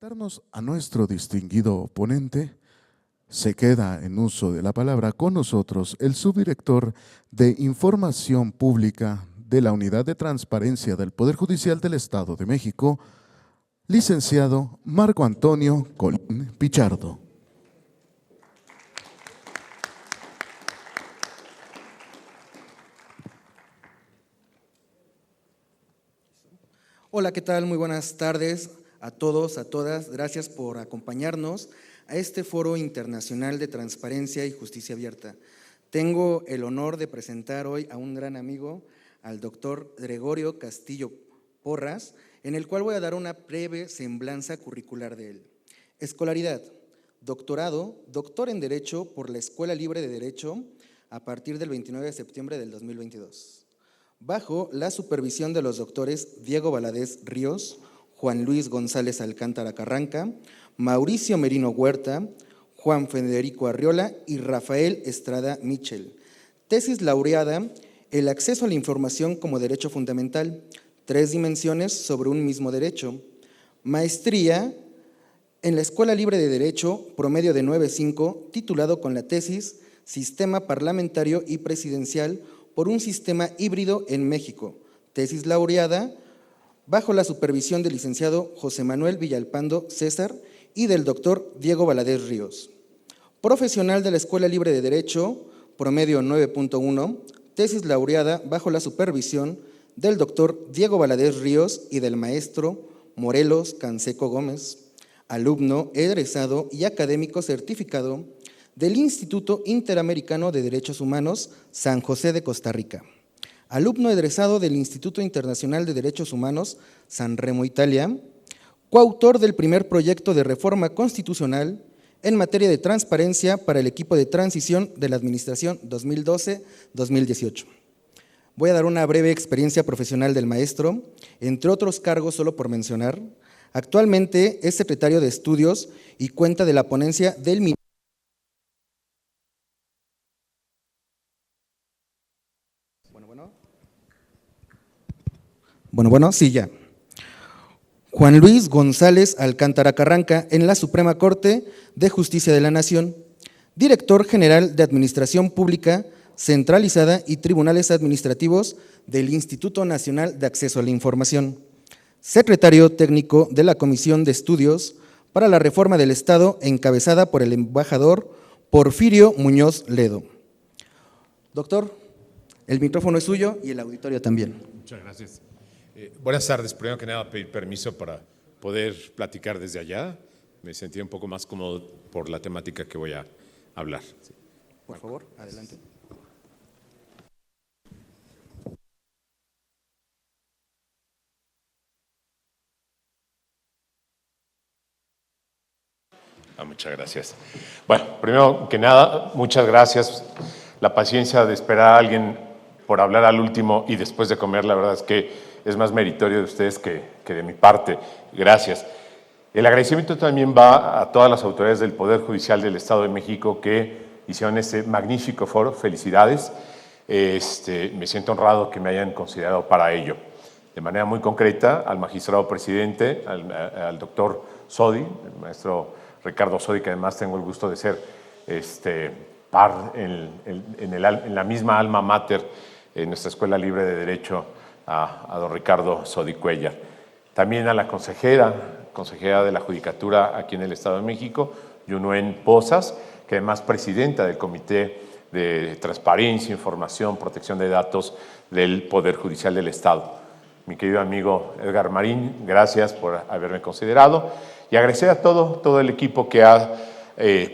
presentarnos a nuestro distinguido ponente, se queda en uso de la palabra con nosotros el subdirector de Información Pública de la Unidad de Transparencia del Poder Judicial del Estado de México, licenciado Marco Antonio Colín Pichardo. Hola, ¿qué tal? Muy buenas tardes a todos, a todas. Gracias por acompañarnos a este Foro Internacional de Transparencia y Justicia Abierta. Tengo el honor de presentar hoy a un gran amigo, al doctor Gregorio Castillo Porras, en el cual voy a dar una breve semblanza curricular de él. Escolaridad: doctorado, doctor en Derecho por la Escuela Libre de Derecho a partir del 29 de septiembre del 2022. Bajo la supervisión de los doctores Diego Valadez Ríos, Juan Luis González Alcántara Carranca, Mauricio Merino Huerta, Juan Federico Arriola y Rafael Estrada Michel. Tesis laureada: el acceso a la información como derecho fundamental, 3 dimensiones sobre un mismo derecho. Maestría en la Escuela Libre de Derecho, promedio de 9.5, titulado con la tesis Sistema Parlamentario y Presidencial por un sistema híbrido en México. Tesis laureada bajo la supervisión del licenciado José Manuel Villalpando César y del doctor Diego Valadez Ríos. Profesional de la Escuela Libre de Derecho, promedio 9.1, tesis laureada bajo la supervisión del doctor Diego Valadez Ríos y del maestro Morelos Canseco Gómez. Alumno, egresado y académico certificado del Instituto Interamericano de Derechos Humanos, San José de Costa Rica. Alumno egresado del Instituto Internacional de Derechos Humanos, San Remo, Italia. Coautor del primer proyecto de reforma constitucional en materia de transparencia para el equipo de transición de la Administración 2012-2018. Voy a dar una breve experiencia profesional del maestro, entre otros cargos solo por mencionar. Actualmente es secretario de Estudios y cuenta de la ponencia del sí, ya. Juan Luis González Alcántara Carranca en la Suprema Corte de Justicia de la Nación, director general de Administración Pública Centralizada y Tribunales Administrativos del Instituto Nacional de Acceso a la Información, secretario técnico de la Comisión de Estudios para la Reforma del Estado, encabezada por el embajador Porfirio Muñoz Ledo. Doctor, el micrófono es suyo y el auditorio también. Muchas gracias. Buenas tardes. Primero que nada, pedir permiso para poder platicar desde allá. Me sentí un poco más cómodo por la temática que voy a hablar. Sí. Por favor, adelante. Muchas gracias. Bueno, primero que nada, muchas gracias. La paciencia de esperar a alguien por hablar al último y después de comer, la verdad es que es más meritorio de ustedes que de mi parte. Gracias. El agradecimiento también va a todas las autoridades del Poder Judicial del Estado de México que hicieron este magnífico foro. Felicidades. Me siento honrado que me hayan considerado para ello. De manera muy concreta, al magistrado presidente, al doctor Sodi, el maestro Ricardo Sodi, que además tengo el gusto de ser par en la misma alma mater en nuestra Escuela Libre de Derecho, a don Ricardo Sodi Cuellar. También a la consejera de la Judicatura aquí en el Estado de México, Yunuen Pozas, que además presidenta del Comité de Transparencia, Información, Protección de Datos del Poder Judicial del Estado. Mi querido amigo Edgar Marín, gracias por haberme considerado y agradecer a todo el equipo que ha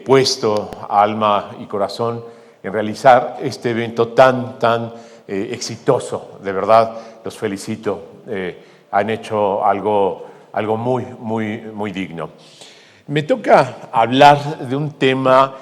puesto alma y corazón en realizar este evento tan exitoso. De verdad, los felicito. Han hecho algo muy digno. Me toca hablar de un tema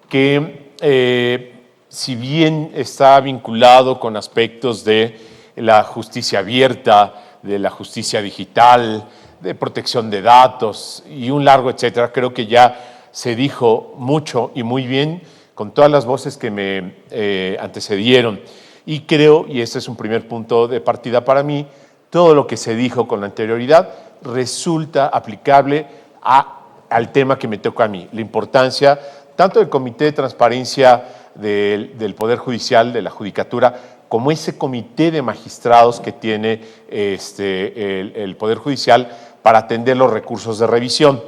que, si bien está vinculado con aspectos de la justicia abierta, de la justicia digital, de protección de datos y un largo etcétera, creo que ya se dijo mucho y muy bien con todas las voces que me antecedieron. Y creo, y este es un primer punto de partida para mí, todo lo que se dijo con anterioridad resulta aplicable al tema que me toca a mí, la importancia tanto del Comité de Transparencia del Poder Judicial, de la Judicatura, como ese comité de magistrados que tiene el Poder Judicial para atender los recursos de revisión.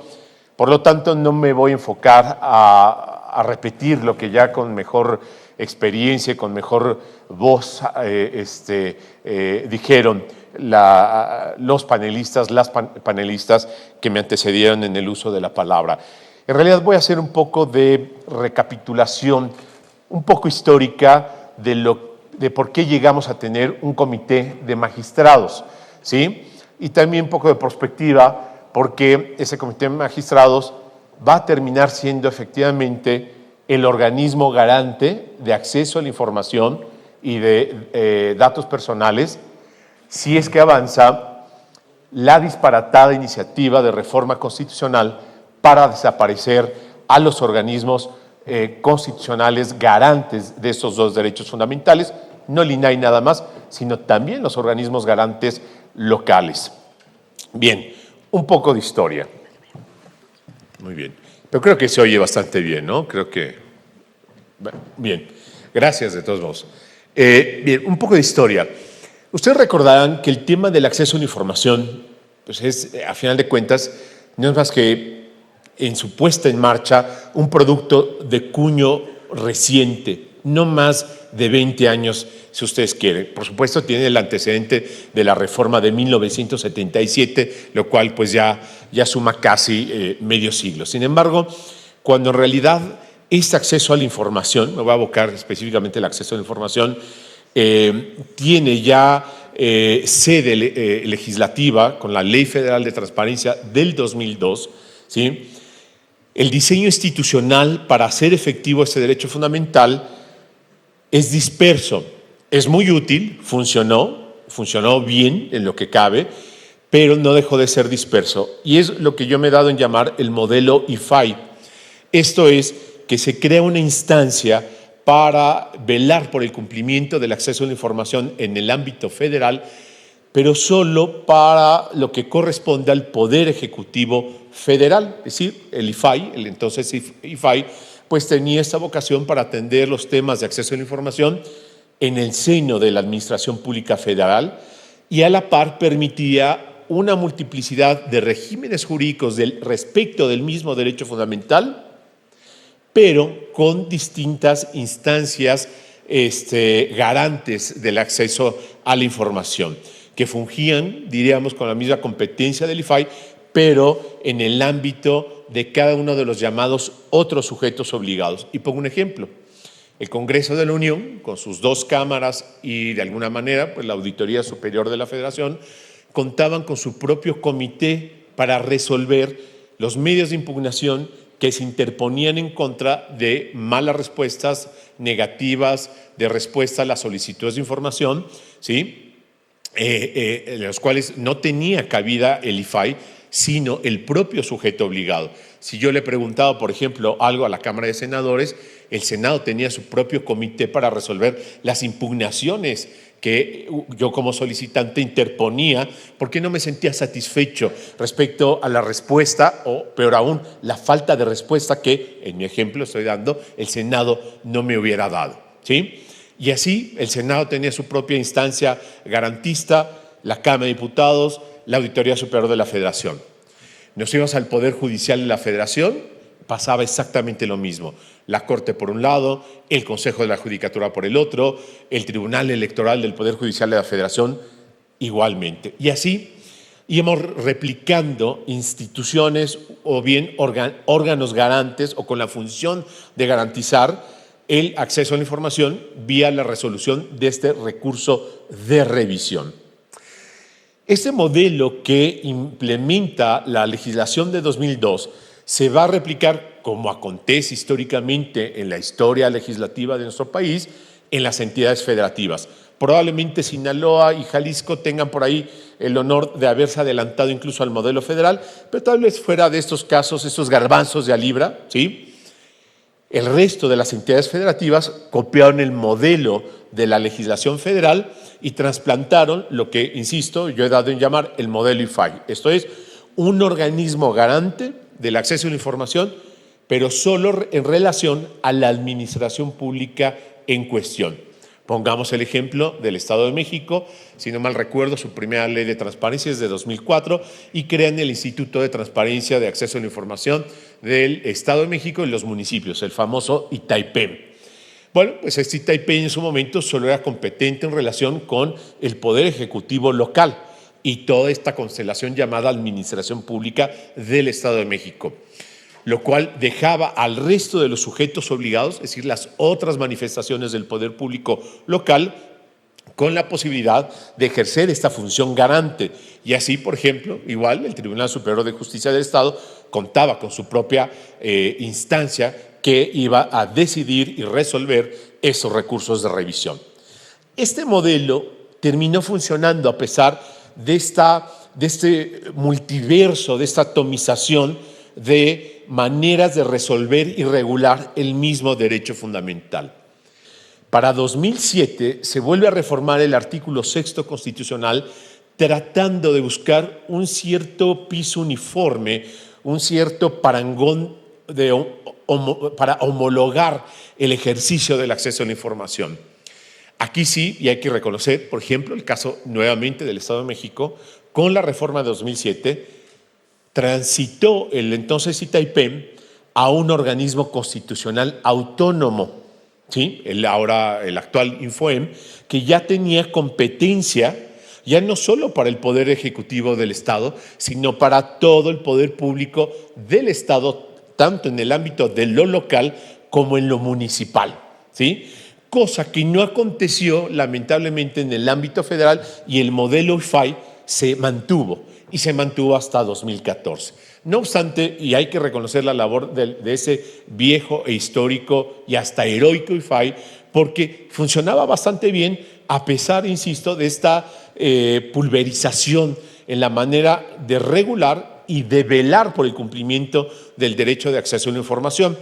Por lo tanto, no me voy a enfocar a repetir lo que ya con mejor experiencia y con mejor voz dijeron los panelistas, las panelistas que me antecedieron en el uso de la palabra. En realidad voy a hacer un poco de recapitulación, un poco histórica de por qué llegamos a tener un comité de magistrados, ¿sí? Y también un poco de perspectiva, porque ese comité de magistrados va a terminar siendo efectivamente el organismo garante de acceso a la información y de datos personales, si es que avanza la disparatada iniciativa de reforma constitucional para desaparecer a los organismos constitucionales garantes de estos dos derechos fundamentales, no el INAI nada más, sino también los organismos garantes locales. Bien, un poco de historia. Muy bien, pero creo que se oye bastante bien, ¿no? Creo que... Bien, gracias de todos modos. Bien, un poco de historia. Ustedes recordarán que el tema del acceso a la información, pues es, a final de cuentas, no es más que en su puesta en marcha un producto de cuño reciente, no más de 20 años, si ustedes quieren. Por supuesto, tiene el antecedente de la reforma de 1977, lo cual pues ya suma casi medio siglo. Sin embargo, cuando en realidad este acceso a la información, me voy a abocar específicamente al acceso a la información, tiene ya sede legislativa con la Ley Federal de Transparencia del 2002, ¿sí? El diseño institucional para hacer efectivo este derecho fundamental es disperso, es muy útil, funcionó bien en lo que cabe, pero no dejó de ser disperso. Y es lo que yo me he dado en llamar el modelo IFAI. Esto es que se crea una instancia para velar por el cumplimiento del acceso a la información en el ámbito federal, pero solo para lo que corresponde al Poder Ejecutivo Federal, es decir, el IFAI, el entonces IFAI, pues tenía esta vocación para atender los temas de acceso a la información en el seno de la Administración Pública Federal y a la par permitía una multiplicidad de regímenes jurídicos respecto del mismo derecho fundamental, pero con distintas instancias garantes del acceso a la información, que fungían, diríamos, con la misma competencia del IFAI, pero en el ámbito de cada uno de los llamados otros sujetos obligados. Y pongo un ejemplo. El Congreso de la Unión, con sus dos cámaras y de alguna manera pues la Auditoría Superior de la Federación, contaban con su propio comité para resolver los medios de impugnación que se interponían en contra de malas respuestas negativas de respuesta a las solicitudes de información, ¿sí? En los cuales no tenía cabida el IFAI, sino el propio sujeto obligado. Si yo le he preguntado, por ejemplo, algo a la Cámara de Senadores, el Senado tenía su propio comité para resolver las impugnaciones que yo como solicitante interponía porque no me sentía satisfecho respecto a la respuesta o, peor aún, la falta de respuesta que, en mi ejemplo estoy dando, el Senado no me hubiera dado, ¿sí? Y así el Senado tenía su propia instancia garantista, la Cámara de Diputados, la Auditoría Superior de la Federación. Nos íbamos al Poder Judicial de la Federación, pasaba exactamente lo mismo. La Corte por un lado, el Consejo de la Judicatura por el otro, el Tribunal Electoral del Poder Judicial de la Federación igualmente. Y así íbamos replicando instituciones o bien órganos garantes o con la función de garantizar el acceso a la información vía la resolución de este recurso de revisión. Este modelo que implementa la legislación de 2002 se va a replicar, como acontece históricamente en la historia legislativa de nuestro país, en las entidades federativas. Probablemente Sinaloa y Jalisco tengan por ahí el honor de haberse adelantado incluso al modelo federal, pero tal vez fuera de estos casos, estos garbanzos de a libra, ¿sí? El resto de las entidades federativas copiaron el modelo de la legislación federal y trasplantaron lo que, insisto, yo he dado en llamar el modelo IFAI. Esto es un organismo garante del acceso a la información, pero solo en relación a la administración pública en cuestión. Pongamos el ejemplo del Estado de México. Si no mal recuerdo, su primera ley de transparencia es de 2004 y crean el Instituto de Transparencia de Acceso a la Información del Estado de México y los municipios, el famoso ITAIPEM. Bueno, pues este ITAIPEM en su momento solo era competente en relación con el Poder Ejecutivo local y toda esta constelación llamada Administración Pública del Estado de México, lo cual dejaba al resto de los sujetos obligados, es decir, las otras manifestaciones del poder público local, con la posibilidad de ejercer esta función garante. Y así, por ejemplo, igual el Tribunal Superior de Justicia del Estado contaba con su propia instancia que iba a decidir y resolver esos recursos de revisión. Este modelo terminó funcionando a pesar de este multiverso, de esta atomización de maneras de resolver y regular el mismo derecho fundamental. Para 2007 se vuelve a reformar el artículo 6º constitucional tratando de buscar un cierto piso uniforme, un cierto parangón para homologar el ejercicio del acceso a la información. Aquí sí, y hay que reconocer, por ejemplo, el caso nuevamente del Estado de México, con la reforma de 2007, transitó el entonces ITAIPEM a un organismo constitucional autónomo, ¿sí? El actual Infoem, que ya tenía competencia, ya no solo para el Poder Ejecutivo del Estado, sino para todo el poder público del Estado, tanto en el ámbito de lo local como en lo municipal, ¿sí? Cosa que no aconteció lamentablemente en el ámbito federal, y el modelo IFAI se mantuvo hasta 2014. No obstante, y hay que reconocer la labor de ese viejo e histórico y hasta heroico IFAI, porque funcionaba bastante bien a pesar, insisto, de esta pulverización en la manera de regular y de velar por el cumplimiento del derecho de acceso a la información.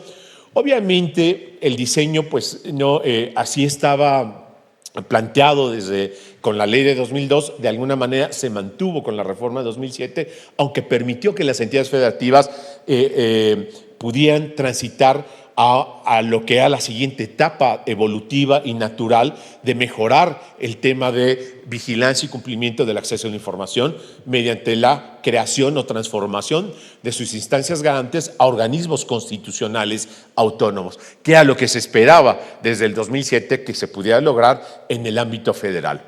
Obviamente el diseño pues no así estaba planteado con la ley de 2002, de alguna manera se mantuvo con la reforma de 2007, aunque permitió que las entidades federativas pudieran transitar a lo que era la siguiente etapa evolutiva y natural de mejorar el tema de vigilancia y cumplimiento del acceso a la información mediante la creación o transformación de sus instancias garantes a organismos constitucionales autónomos, que era lo que se esperaba desde el 2007 que se pudiera lograr en el ámbito federal.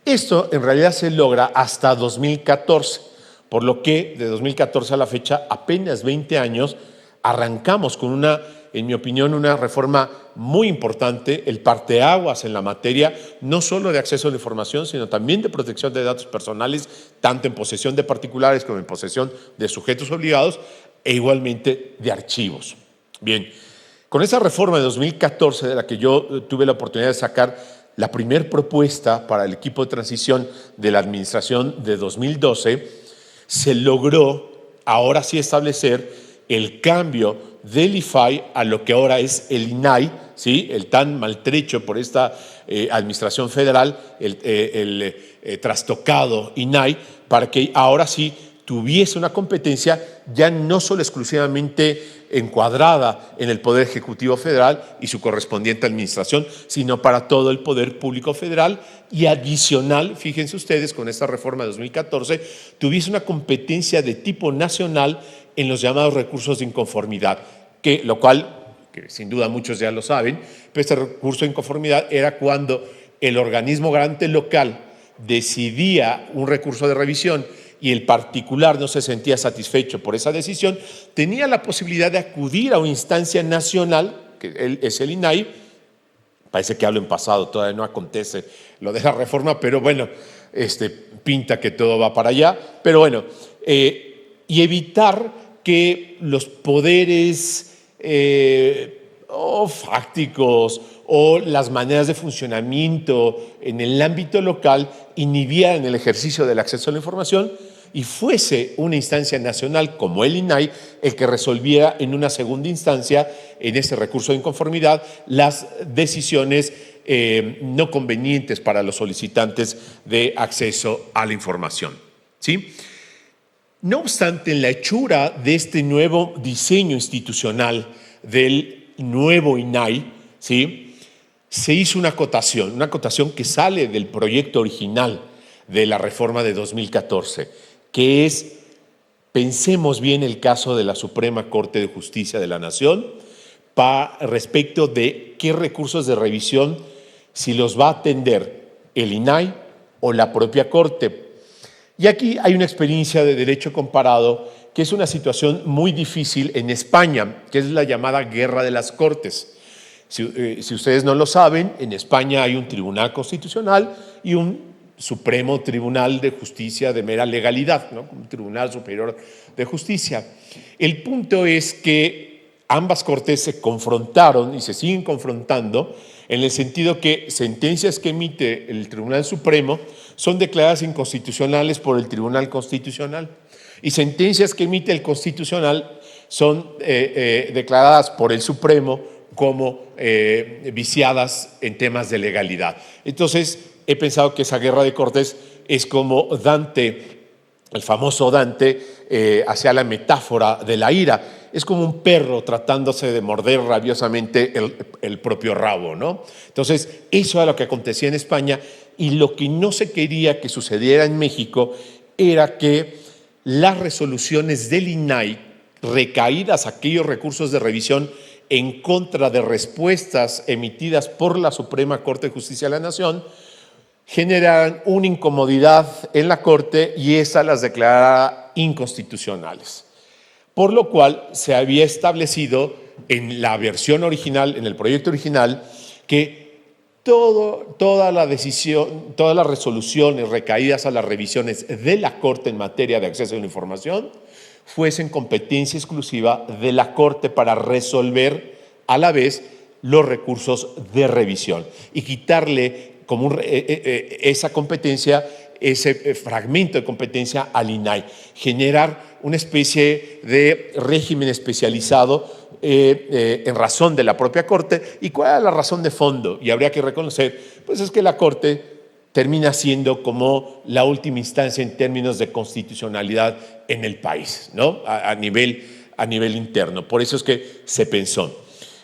Esto en realidad se logra hasta 2014, por lo que de 2014 a la fecha, apenas 20 años, arrancamos con en mi opinión, una reforma muy importante, el parteaguas en la materia, no solo de acceso a la información, sino también de protección de datos personales, tanto en posesión de particulares como en posesión de sujetos obligados, e igualmente de archivos. Bien, con esa reforma de 2014, de la que yo tuve la oportunidad de sacar la primera propuesta para el equipo de transición de la administración de 2012, se logró ahora sí establecer el cambio del IFAI a lo que ahora es el INAI, ¿sí? El tan maltrecho por esta administración federal, el trastocado INAI, para que ahora sí tuviese una competencia ya no solo exclusivamente encuadrada en el Poder Ejecutivo Federal y su correspondiente administración, sino para todo el Poder Público Federal, y adicional, fíjense ustedes, con esta reforma de 2014, tuviese una competencia de tipo nacional en los llamados recursos de inconformidad, lo cual, que sin duda muchos ya lo saben, pero este recurso de inconformidad era cuando el organismo garante local decidía un recurso de revisión y el particular no se sentía satisfecho por esa decisión, tenía la posibilidad de acudir a una instancia nacional, que es el INAI. Parece que hablo en pasado, todavía no acontece lo de la reforma, pero bueno, pinta que todo va para allá. Pero bueno, y evitar que los poderes fácticos o las maneras de funcionamiento en el ámbito local inhibieran el ejercicio del acceso a la información y fuese una instancia nacional como el INAI el que resolviera en una segunda instancia, en ese recurso de inconformidad, las decisiones no convenientes para los solicitantes de acceso a la información, ¿sí? No obstante, en la hechura de este nuevo diseño institucional del nuevo INAI, ¿sí?, se hizo una acotación que sale del proyecto original de la reforma de 2014, que es: pensemos bien el caso de la Suprema Corte de Justicia de la Nación respecto de qué recursos de revisión, si los va a atender el INAI o la propia Corte. Y aquí hay una experiencia de derecho comparado que es una situación muy difícil en España, que es la llamada Guerra de las Cortes. Si ustedes no lo saben, en España hay un tribunal constitucional y un Supremo Tribunal de Justicia de mera legalidad, ¿no?, un Tribunal Superior de Justicia. El punto es que ambas cortes se confrontaron y se siguen confrontando en el sentido que sentencias que emite el Tribunal Supremo son declaradas inconstitucionales por el Tribunal Constitucional y sentencias que emite el Constitucional son declaradas por el Supremo como viciadas en temas de legalidad. Entonces, he pensado que esa guerra de cortes es como Dante, el famoso Dante, hacía la metáfora de la ira. Es como un perro tratándose de morder rabiosamente el propio rabo, ¿no? Entonces, eso era lo que acontecía en España, y lo que no se quería que sucediera en México era que las resoluciones del INAI, recaídas aquellos recursos de revisión en contra de respuestas emitidas por la Suprema Corte de Justicia de la Nación, generaran una incomodidad en la Corte y esa las declarara inconstitucionales. Por lo cual se había establecido en la versión original, en el proyecto original, que todas las resoluciones recaídas a las revisiones de la Corte en materia de acceso a la información fuesen competencia exclusiva de la Corte para resolver a la vez los recursos de revisión y quitarle como esa competencia, ese fragmento de competencia al INAI, generar una especie de régimen especializado en razón de la propia Corte. ¿Y cuál es la razón de fondo? Y habría que reconocer, pues es que la Corte termina siendo como la última instancia en términos de constitucionalidad en el país, ¿no?, a nivel interno. Por eso es que se pensó.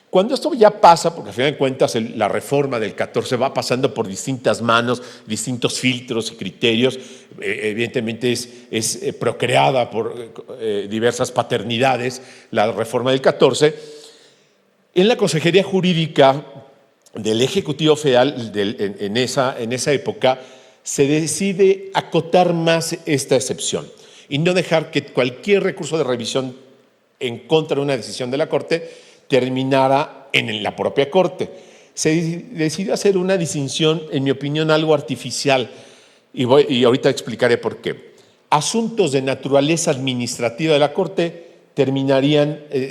Cuando esto ya pasa, porque al final de cuentas la reforma del 14 va pasando por distintas manos, distintos filtros y criterios, evidentemente es procreada por diversas paternidades la reforma del 14, en la Consejería Jurídica del Ejecutivo Federal en esa época se decide acotar más esta excepción y no dejar que cualquier recurso de revisión en contra de una decisión de la Corte terminara en la propia Corte. Se decidió hacer una distinción, en mi opinión, algo artificial, y ahorita explicaré por qué. Asuntos de naturaleza administrativa de la Corte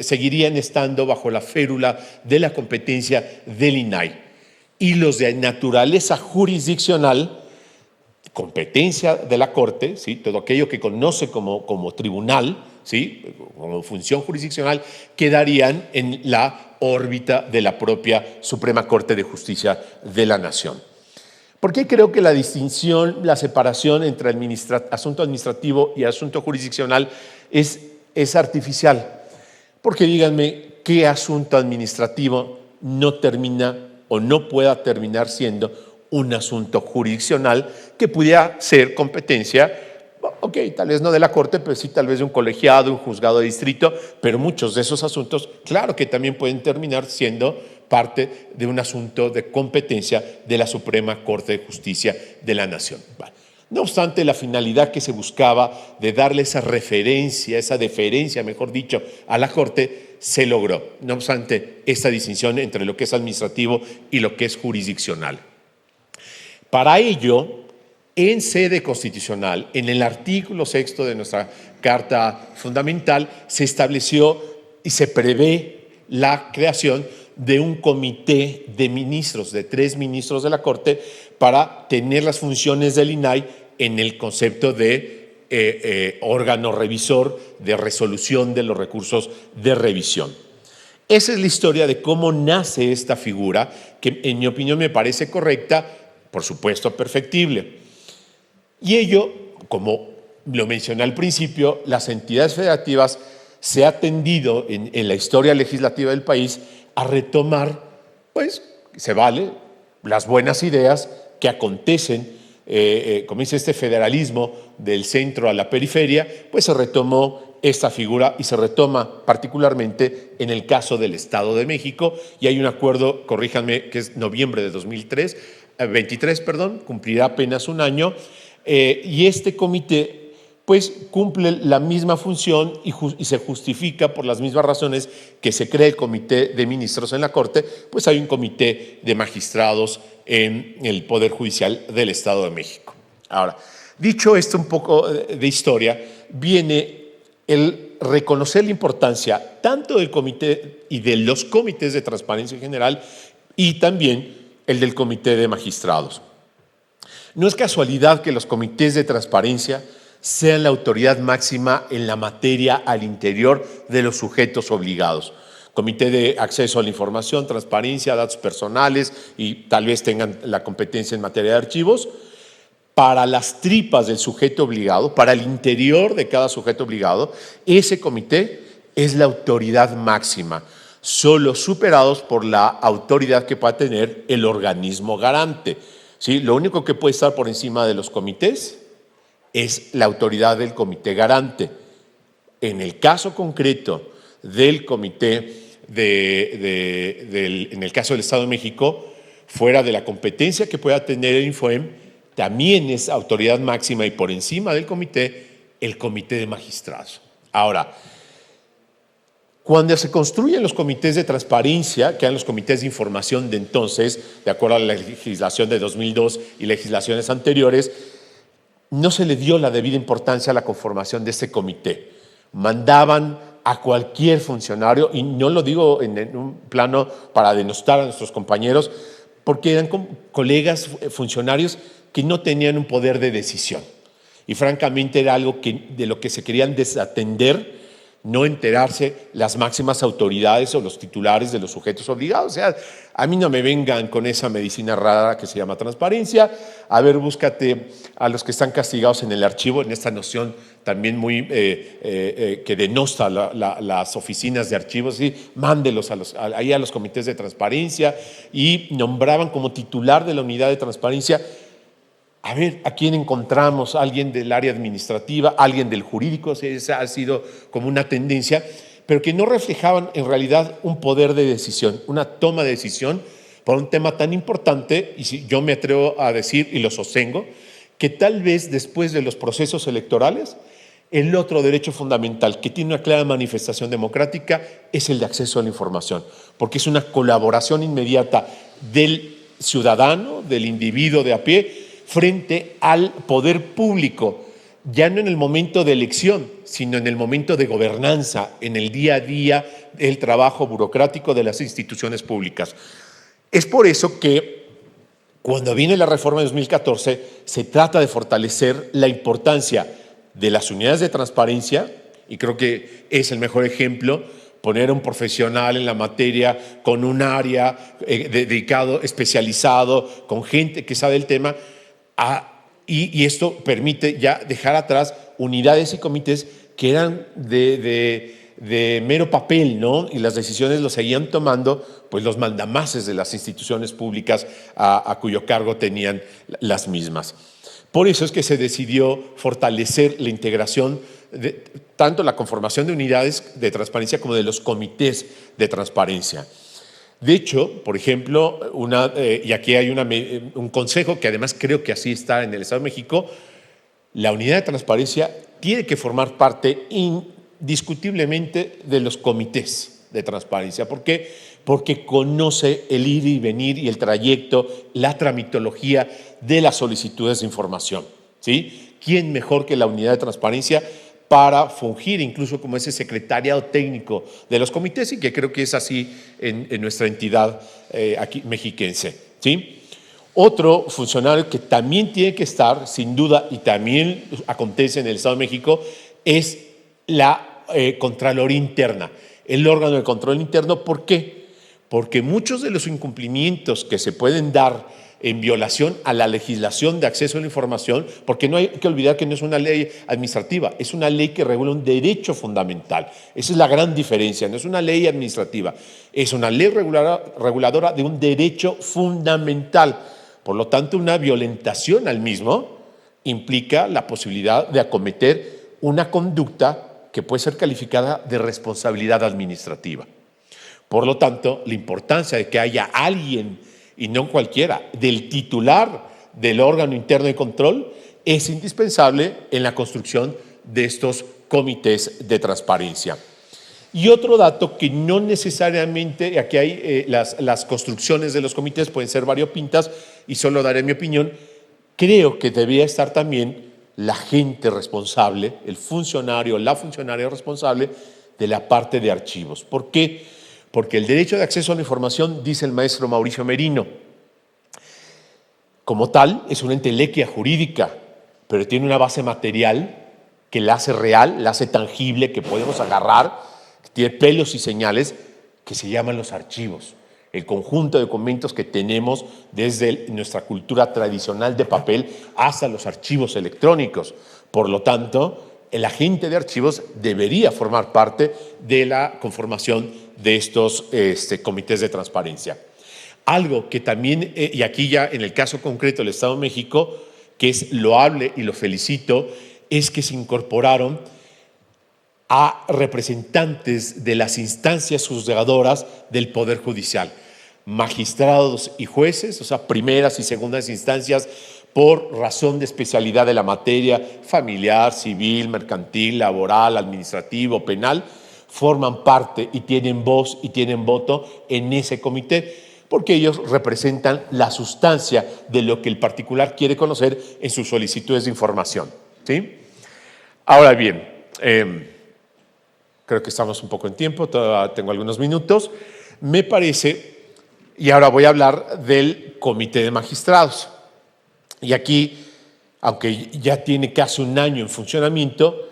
seguirían estando bajo la férula de la competencia del INAI, y los de naturaleza jurisdiccional, competencia de la Corte, ¿sí?, todo aquello que conoce como tribunal, ¿sí?, como función jurisdiccional, quedarían en la órbita de la propia Suprema Corte de Justicia de la Nación. ¿Por qué creo que la distinción, la separación entre asunto administrativo y asunto jurisdiccional es artificial? Porque díganme, ¿qué asunto administrativo no termina o no pueda terminar siendo un asunto jurisdiccional que pudiera ser competencia, ok, tal vez no de la Corte, pero sí tal vez de un colegiado, un juzgado de distrito, pero muchos de esos asuntos, claro que también pueden terminar siendo parte de un asunto de competencia de la Suprema Corte de Justicia de la Nación. Bueno, no obstante, la finalidad que se buscaba de darle esa referencia, esa deferencia, mejor dicho, a la Corte, se logró. No obstante, esta distinción entre lo que es administrativo y lo que es jurisdiccional. Para ello, en sede constitucional, en el artículo 6 de nuestra Carta Fundamental, se estableció y se prevé la creación de un comité de ministros, de 3 ministros de la Corte, para tener las funciones del INAI en el concepto de órgano revisor de resolución de los recursos de revisión. Esa es la historia de cómo nace esta figura, que en mi opinión me parece correcta, por supuesto perfectible. Y ello, como lo mencioné al principio, las entidades federativas se ha tendido en la historia legislativa del país a retomar, pues, se vale, las buenas ideas que acontecen, como dice este federalismo del centro a la periferia, pues se retomó esta figura y se retoma particularmente en el caso del Estado de México, y hay un acuerdo, corríjanme, que es noviembre de 2023, cumplirá apenas un año, y este comité pues cumple la misma función y se justifica por las mismas razones que se crea el comité de ministros en la Corte, pues hay un comité de magistrados en el Poder Judicial del Estado de México. Ahora, dicho esto un poco de historia, viene el reconocer la importancia tanto del comité y de los comités de transparencia en general y también el del comité de magistrados. No es casualidad que los comités de transparencia sean la autoridad máxima en la materia al interior de los sujetos obligados. Comité de acceso a la información, transparencia, datos personales y tal vez tengan la competencia en materia de archivos. Para las tripas del sujeto obligado, para el interior de cada sujeto obligado, ese comité es la autoridad máxima, solo superados por la autoridad que pueda tener el organismo garante. ¿Sí? Lo único que puede estar por encima de los comités es la autoridad del comité garante. En el caso concreto del comité, en el caso del Estado de México, fuera de la competencia que pueda tener el INFOEM, también es autoridad máxima y por encima del comité, el comité de magistrados. Ahora, cuando se construyen los comités de transparencia, que eran los comités de información de entonces, de acuerdo a la legislación de 2002 y legislaciones anteriores, no se le dio la debida importancia a la conformación de este comité. Mandaban a cualquier funcionario, y no lo digo en un plano para denostar a nuestros compañeros, porque eran colegas funcionarios que no tenían un poder de decisión. Y francamente era algo de lo que se querían desatender, no enterarse las máximas autoridades o los titulares de los sujetos obligados. O sea, a mí no me vengan con esa medicina rara que se llama transparencia. A ver, búscate a los que están castigados en el archivo, en esta noción también muy que denosta las oficinas de archivos, ¿sí? Mándelos ahí a los comités de transparencia, y nombraban como titular de la unidad de transparencia. A ver, ¿a quién encontramos? ¿Alguien del área administrativa? ¿Alguien del jurídico? Esa ha sido como una tendencia, pero que no reflejaban en realidad un poder de decisión, una toma de decisión por un tema tan importante, y si yo me atrevo a decir, y lo sostengo, que tal vez después de los procesos electorales, el otro derecho fundamental que tiene una clara manifestación democrática es el de acceso a la información, porque es una colaboración inmediata del ciudadano, del individuo de a pie, frente al poder público, ya no en el momento de elección, sino en el momento de gobernanza, en el día a día, el trabajo burocrático de las instituciones públicas. Es por eso que cuando viene la reforma de 2014, se trata de fortalecer la importancia de las unidades de transparencia, y creo que es el mejor ejemplo, poner a un profesional en la materia con un área dedicado, especializado, con gente que sabe el tema. Y esto permite ya dejar atrás unidades y comités que eran de mero papel, ¿no? Y las decisiones lo seguían tomando pues los mandamases de las instituciones públicas a cuyo cargo tenían las mismas. Por eso es que se decidió fortalecer la integración de tanto la conformación de unidades de transparencia como de los comités de transparencia. De hecho, por ejemplo, y aquí hay un consejo que además creo que así está en el Estado de México, la unidad de transparencia tiene que formar parte indiscutiblemente de los comités de transparencia. ¿Por qué? Porque conoce el ir y venir y el trayecto, la tramitología de las solicitudes de información, ¿sí? ¿Quién mejor que la unidad de transparencia para fungir incluso como ese secretariado técnico de los comités, y que creo que es así en nuestra entidad aquí mexiquense, ¿sí? Otro funcionario que también tiene que estar, sin duda, y también acontece en el Estado de México, es la Contraloría Interna, el órgano de control interno. ¿Por qué? porque muchos de los incumplimientos que se pueden dar en violación a la legislación de acceso a la información, porque no hay que olvidar que no es una ley administrativa, es una ley que regula un derecho fundamental. Esa es la gran diferencia, no es una ley administrativa, es una ley reguladora de un derecho fundamental. Por lo tanto, una violentación al mismo implica la posibilidad de acometer una conducta que puede ser calificada de responsabilidad administrativa. Por lo tanto, la importancia de que haya alguien, y no cualquiera, del titular del órgano interno de control es indispensable en la construcción de estos comités de transparencia. Y otro dato que no necesariamente, aquí hay las construcciones de los comités pueden ser variopintas y solo daré mi opinión, creo que debía estar también la gente responsable, el funcionario, la funcionaria responsable de la parte de archivos. ¿Por qué? Porque el derecho de acceso a la información, dice el maestro Mauricio Merino, como tal es una entelequia jurídica, pero tiene una base material que la hace real, la hace tangible, que podemos agarrar, que tiene pelos y señales, que se llaman los archivos. El conjunto de documentos que tenemos desde nuestra cultura tradicional de papel hasta los archivos electrónicos. Por lo tanto, el agente de archivos debería formar parte de la conformación de estos comités de transparencia. Algo que también, y aquí ya en el caso concreto del Estado de México, que es loable y lo felicito, es que se incorporaron a representantes de las instancias juzgadoras del Poder Judicial, magistrados y jueces, o sea, primeras y segundas instancias, por razón de especialidad de la materia familiar, civil, mercantil, laboral, administrativo, penal, forman parte y tienen voz y tienen voto en ese comité, porque ellos representan la sustancia de lo que el particular quiere conocer en sus solicitudes de información, ¿sí? Ahora bien, creo que estamos un poco en tiempo, todavía tengo algunos minutos. Me parece, y ahora voy a hablar del Comité de Magistrados. Y aquí, aunque ya tiene casi un año en funcionamiento,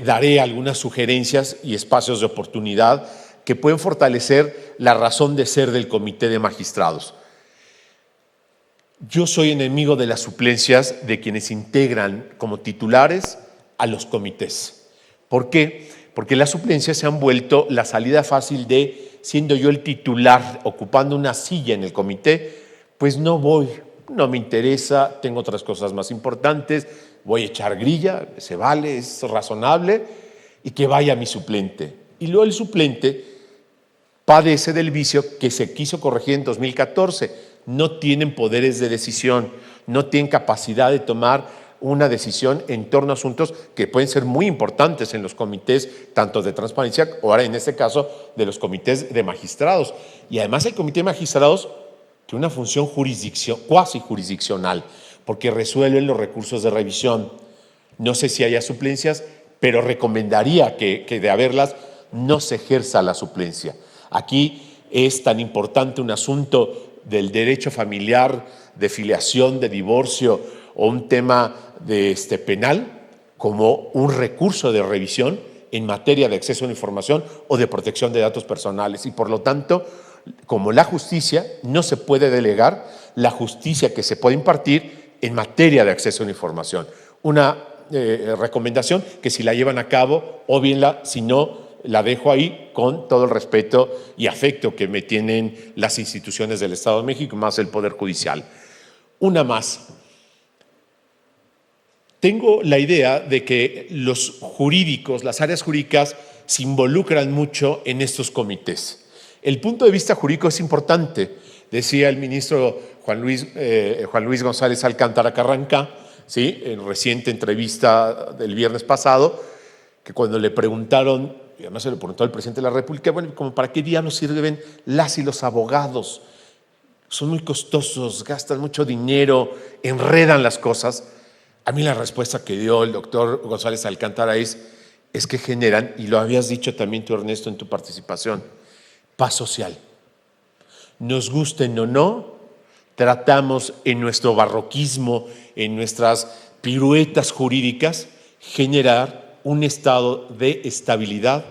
daré algunas sugerencias y espacios de oportunidad que pueden fortalecer la razón de ser del Comité de Magistrados. Yo soy enemigo de las suplencias de quienes integran como titulares a los comités. ¿Por qué? Porque las suplencias se han vuelto la salida fácil de, siendo yo el titular, ocupando una silla en el comité, pues no voy, no me interesa, tengo otras cosas más importantes, voy a echar grilla, se vale, es razonable, y que vaya mi suplente. Y luego el suplente padece del vicio que se quiso corregir en 2014. No tienen poderes de decisión, no tienen capacidad de tomar una decisión en torno a asuntos que pueden ser muy importantes en los comités, tanto de transparencia, o ahora en este caso de los comités de magistrados. Y además el comité de magistrados tiene una función cuasi jurisdiccional, porque resuelven los recursos de revisión. No sé si haya suplencias, pero recomendaría que de haberlas no se ejerza la suplencia. Aquí es tan importante un asunto del derecho familiar, de filiación, de divorcio o un tema de penal como un recurso de revisión en materia de acceso a la información o de protección de datos personales. Y por lo tanto, como la justicia, no se puede delegar la justicia que se puede impartir en materia de acceso a la información. Una recomendación que si la llevan a cabo, o bien si no, la dejo ahí con todo el respeto y afecto que me tienen las instituciones del Estado de México, más el Poder Judicial. Una más. Tengo la idea de que los jurídicos, las áreas jurídicas, se involucran mucho en estos comités. El punto de vista jurídico es importante, decía el ministro Juan Luis González Alcántara Carranca, ¿sí?, en reciente entrevista del viernes pasado, que cuando le preguntaron, y además se le preguntó al presidente de la República, bueno, ¿como para qué día nos sirven las y los abogados? Son muy costosos, gastan mucho dinero, enredan las cosas. A mí la respuesta que dio el doctor González Alcántara es que generan, y lo habías dicho también tú, Ernesto, en tu participación, paz social. Nos gusten o no, tratamos en nuestro barroquismo, en nuestras piruetas jurídicas, generar un estado de estabilidad,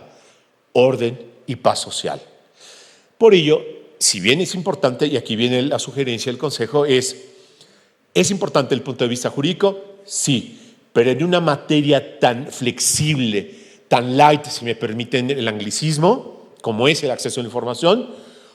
orden y paz social. Por ello, si bien es importante, y aquí viene la sugerencia del Consejo, ¿es importante el punto de vista jurídico? Sí, pero en una materia tan flexible, tan light, si me permiten el anglicismo, como es el acceso a la información,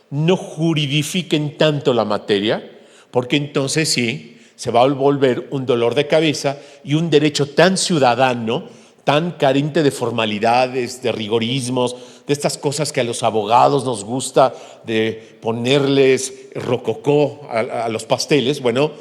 no juridifiquen tanto la materia, porque entonces sí, se va a volver un dolor de cabeza y un derecho tan ciudadano, tan carente de formalidades, de rigorismos, de estas cosas que a los abogados nos gusta de ponerles rococó a los pasteles. Bueno,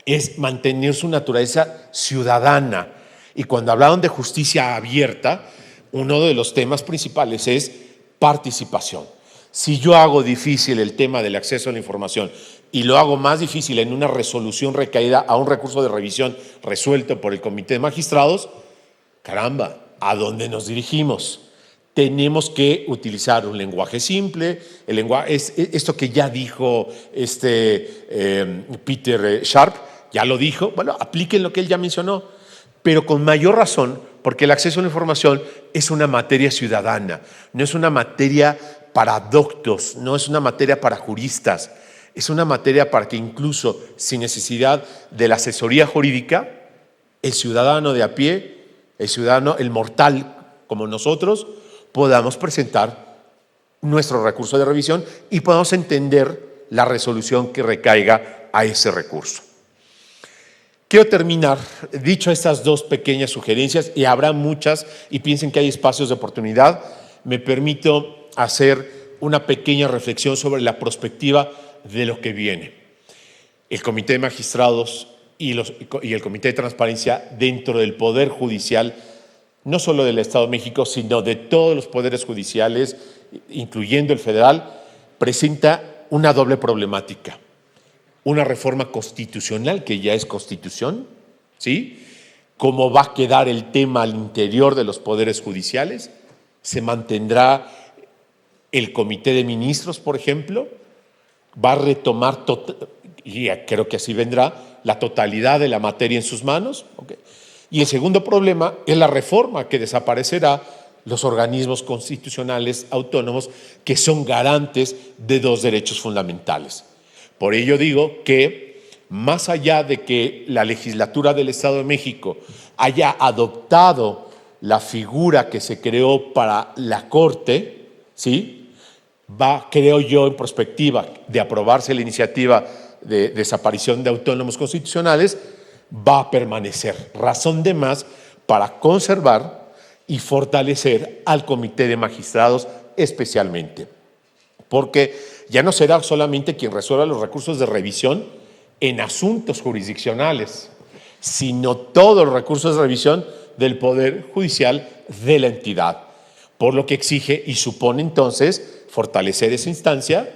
es mantener su naturaleza ciudadana. Y cuando hablaron de justicia abierta, uno de los temas principales es participación. Si yo hago difícil el tema del acceso a la información y lo hago más difícil en una resolución recaída a un recurso de revisión resuelto por el Comité de Magistrados, caramba, ¿a dónde nos dirigimos? Tenemos que utilizar un lenguaje simple, el lenguaje, esto que ya dijo Peter Sharp, ya lo dijo, bueno, apliquen lo que él ya mencionó, pero con mayor razón, porque el acceso a la información es una materia ciudadana, no es una materia para doctos, no es una materia para juristas, es una materia para que incluso sin necesidad de la asesoría jurídica, el ciudadano de a pie, el ciudadano, el mortal como nosotros, podamos presentar nuestro recurso de revisión y podamos entender la resolución que recaiga a ese recurso. Quiero terminar, dicho estas dos pequeñas sugerencias, y habrá muchas, y piensen que hay espacios de oportunidad, me permito hacer una pequeña reflexión sobre la perspectiva de lo que viene. El Comité de Magistrados y el Comité de Transparencia dentro del Poder Judicial, no solo del Estado de México, sino de todos los poderes judiciales, incluyendo el federal, presenta una doble problemática. Una reforma constitucional, que ya es constitución, ¿sí? ¿Cómo va a quedar el tema al interior de los poderes judiciales? ¿Se mantendrá el Comité de Ministros, por ejemplo? ¿Va a retomar, y creo que así vendrá, la totalidad de la materia en sus manos? ¿Okay? Y el segundo problema es la reforma, que desaparecerá los organismos constitucionales autónomos que son garantes de dos derechos fundamentales. Por ello digo que, más allá de que la legislatura del Estado de México haya adoptado la figura que se creó para la Corte, ¿sí? Va, creo yo, en perspectiva de aprobarse la iniciativa de desaparición de autónomos constitucionales, va a permanecer. Razón de más para conservar y fortalecer al Comité de Magistrados especialmente. Porque ya no será solamente quien resuelva los recursos de revisión en asuntos jurisdiccionales, sino todos los recursos de revisión del Poder Judicial de la entidad. Por lo que exige y supone entonces fortalecer esa instancia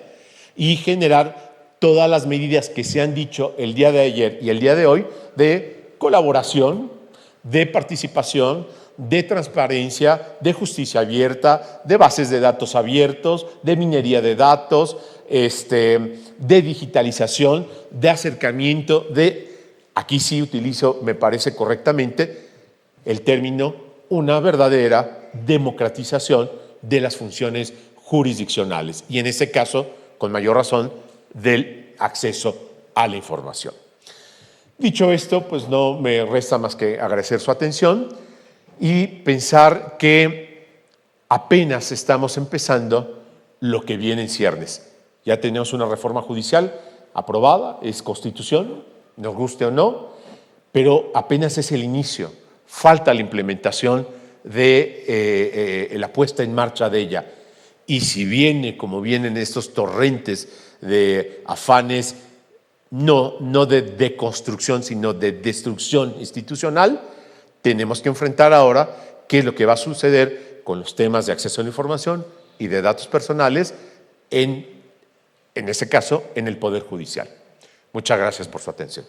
y generar todas las medidas que se han dicho el día de ayer y el día de hoy de colaboración, de participación, de transparencia, de justicia abierta, de bases de datos abiertos, de minería de datos, de digitalización, de acercamiento, aquí sí utilizo, me parece correctamente, el término, una verdadera democratización de las funciones jurisdiccionales y en este caso, con mayor razón, del acceso a la información. Dicho esto, pues no me resta más que agradecer su atención y pensar que apenas estamos empezando lo que viene en ciernes. Ya tenemos una reforma judicial aprobada, es constitución, nos guste o no, pero apenas es el inicio. Falta la implementación de la puesta en marcha de ella. Y si viene, como vienen estos torrentes de afanes, no de deconstrucción, sino de destrucción institucional, tenemos que enfrentar ahora qué es lo que va a suceder con los temas de acceso a la información y de datos personales en este caso, en el Poder Judicial. Muchas gracias por su atención.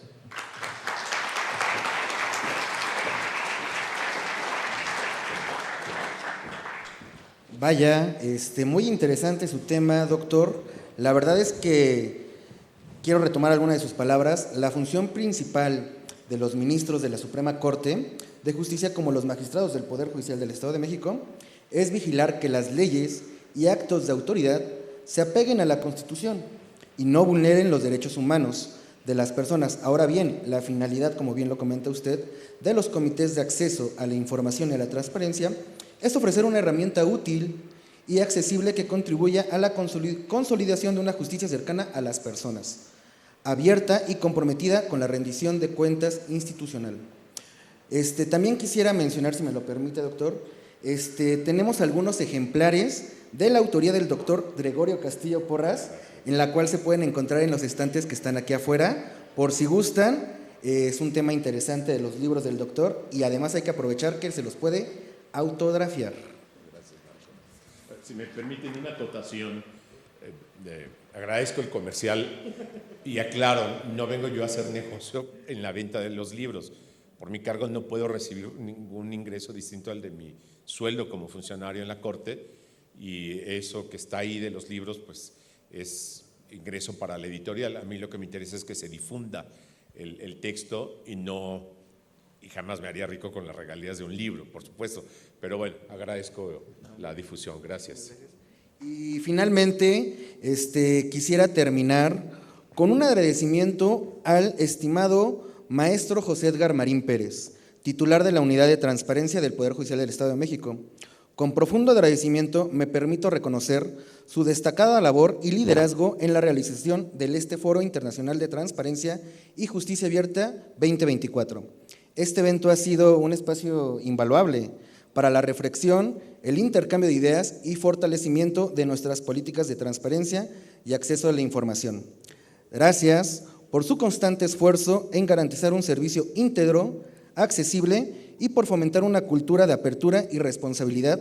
Vaya, muy interesante su tema, doctor. La verdad es que quiero retomar alguna de sus palabras. La función principal de los ministros de la Suprema Corte de Justicia, como los magistrados del Poder Judicial del Estado de México, es vigilar que las leyes y actos de autoridad se apeguen a la Constitución y no vulneren los derechos humanos de las personas. Ahora bien, la finalidad, como bien lo comenta usted, de los comités de acceso a la información y a la transparencia es ofrecer una herramienta útil y accesible que contribuya a la consolidación de una justicia cercana a las personas, abierta y comprometida con la rendición de cuentas institucional. También quisiera mencionar, si me lo permite, doctor, tenemos algunos ejemplares de la autoría del doctor Gregorio Castillo Porras, en la cual se pueden encontrar en los estantes que están aquí afuera, por si gustan. Es un tema interesante de los libros del doctor y además hay que aprovechar que se los puede autografiar. Gracias, Marco. Si me permiten una acotación, agradezco el comercial y aclaro, no vengo yo a hacer negocio en la venta de los libros. Por mi cargo no puedo recibir ningún ingreso distinto al de mi sueldo como funcionario en la Corte, y eso que está ahí de los libros pues es ingreso para la editorial. A mí lo que me interesa es que se difunda el texto y jamás me haría rico con las regalías de un libro, por supuesto, pero bueno, agradezco la difusión. Gracias. Y finalmente, quisiera terminar con un agradecimiento al estimado maestro José Edgar Marín Pérez, titular de la Unidad de Transparencia del Poder Judicial del Estado de México. Con profundo agradecimiento me permito reconocer su destacada labor y liderazgo en la realización del Foro Internacional de Transparencia y Justicia Abierta 2024. Este evento ha sido un espacio invaluable para la reflexión, el intercambio de ideas y fortalecimiento de nuestras políticas de transparencia y acceso a la información. Gracias por su constante esfuerzo en garantizar un servicio íntegro, accesible y por fomentar una cultura de apertura y responsabilidad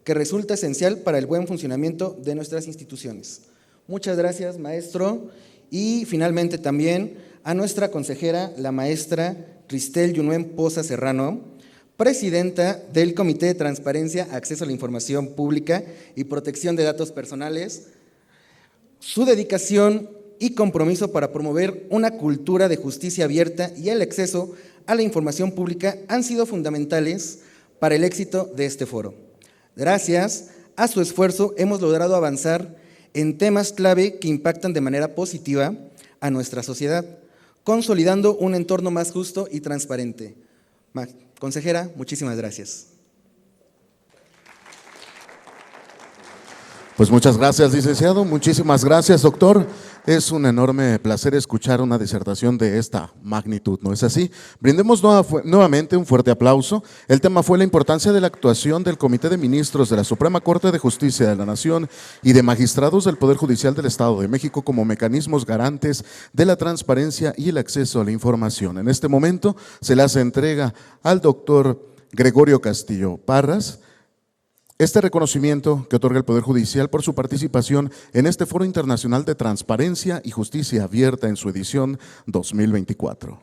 que resulta esencial para el buen funcionamiento de nuestras instituciones. Muchas gracias, maestro. Y finalmente también a nuestra consejera, la maestra Cristel Yunuen Poza Serrano, presidenta del Comité de Transparencia, Acceso a la Información Pública y Protección de Datos Personales. Su dedicación y compromiso para promover una cultura de justicia abierta y el acceso a la información pública han sido fundamentales para el éxito de este foro. Gracias a su esfuerzo hemos logrado avanzar en temas clave que impactan de manera positiva a nuestra sociedad, consolidando un entorno más justo y transparente. Consejera, muchísimas gracias. Pues muchas gracias, licenciado. Muchísimas gracias, doctor. Es un enorme placer escuchar una disertación de esta magnitud, ¿no es así? Brindemos nuevamente un fuerte aplauso. El tema fue la importancia de la actuación del Comité de Ministros de la Suprema Corte de Justicia de la Nación y de magistrados del Poder Judicial del Estado de México como mecanismos garantes de la transparencia y el acceso a la información. En este momento se le hace entrega al doctor Gregorio Castillo Porras este reconocimiento que otorga el Poder Judicial por su participación en este Foro Internacional de Transparencia y Justicia Abierta en su edición 2024.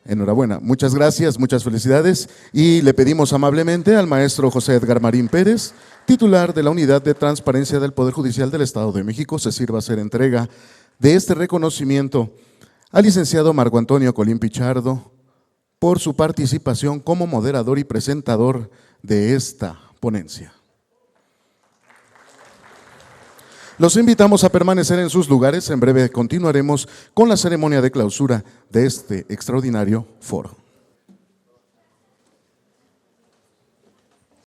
Enhorabuena, muchas gracias, muchas felicidades y le pedimos amablemente al maestro José Edgar Marín Pérez, titular de la Unidad de Transparencia del Poder Judicial del Estado de México, se sirva a hacer entrega de este reconocimiento al licenciado Marco Antonio Colín Pichardo por su participación como moderador y presentador de esta ponencia. Los invitamos a permanecer en sus lugares. En breve continuaremos con la ceremonia de clausura de este extraordinario foro.